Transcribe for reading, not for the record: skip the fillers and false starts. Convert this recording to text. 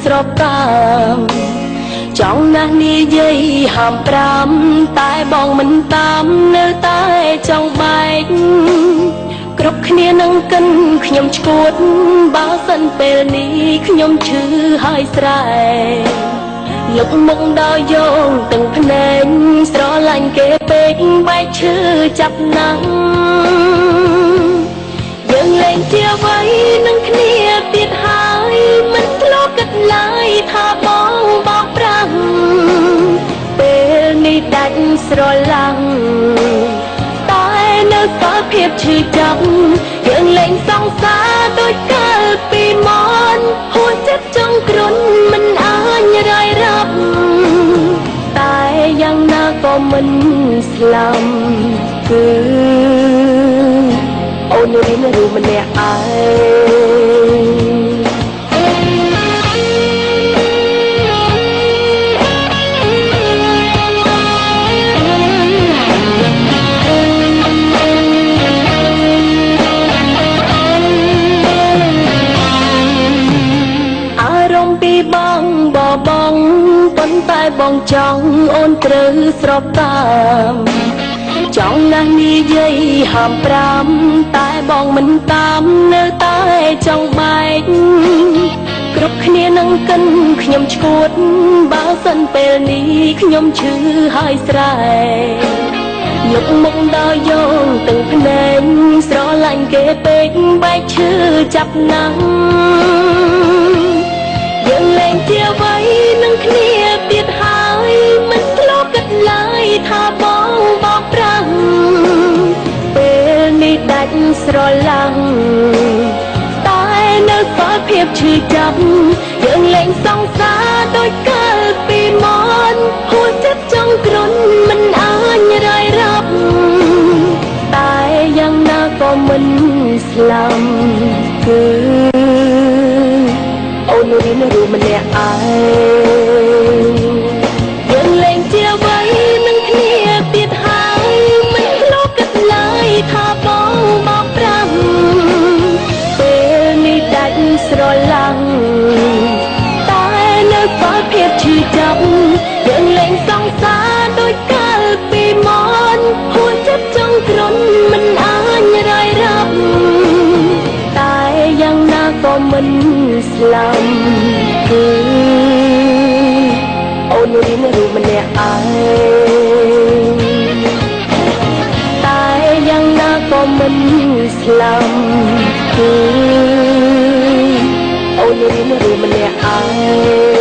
ស្របតាមចង់ណាស់និយាយហាមប្រាំតែបងមិនតាមនៅតែចង់បែកគ្រប់គ្នានឹងកិនខ្ញុំឈួតបើសិនពេលនេះខ្ញុំឈឺហើយស្រែលុកមុខដល់យងទាំងភ្នែកស្រឡាញ់គេពេកបែកឈឺចាប់ណាស់យើងលែងជាអ្វីនឹងគ្នាទៀតហើយមិនធ្លាប់គិតឡើយថាបងបោកប្រាស់ពេលនេះដាច់ស្រឡាំងតែនៅសល់ភាពឈឺចាប់យើងលែងសង្សារដូចកាលពីមុនហួចចិត្តចង់គ្រុនមិនអាចរាយរាប់តែយ៉ាងណាក៏មិនស្លាប់គឺអូនរៀនរូបម្នាក់ឯងអារម្មណ៍ពីបងបបងប៉ុន្តែបងចង់អូនត្រូវស្របតាមចង់ណាស់និយាយហាមប្រាំតែបងមិនតាមនៅតែចង់បែកគ្រប់គ្នានឹងកិនខ្ញុំឈួតបើសិនពេលនេះខ្ញុំឈឺហើយស្រែលុកមុខដល់យងទាំងភ្នែកស្រឡាញ់គេពេកបែកឈឺចាប់ណាស់យើងលែងជាអ្វីនឹងគ្នាទៀតហើយមិនធ្លាប់គិតឡើយថាបងបោកប្រាស់ពេលនេះដាច់ស្រឡាំងតែនៅសល់ភាពឈឺចាប់យើងលែងសង្សារដូចកាលពីមុនហួចចិត្តចង់គ្រុនមិនអាចរាយរាប់តែយ៉ាងណាក៏មិនស្លាប់គឺអូនរៀនរូបម្នាក់ឯងយើងលែងជាអ្វីនឹងគ្នាទៀតហើយមិនធ្លាប់គិតឡើយថាបងបោកប្រាស់ពេលនេះដាច់ស្រឡាំងតែនៅសល់ភាពឈឺចាប់យើងលែងសង្សារដូចកាលពីមុនហួចចិត្តចង់គ្រុនមិនអាចរាយរាប់តែយ៉ាងណាក៏មិនស្លាប់គឺអូនរៀនរូបម្នាក់ឯងតែយ៉ាងណាក៏មិនស្លាប់គឺអូនរៀនរូបម្នាក់ឯង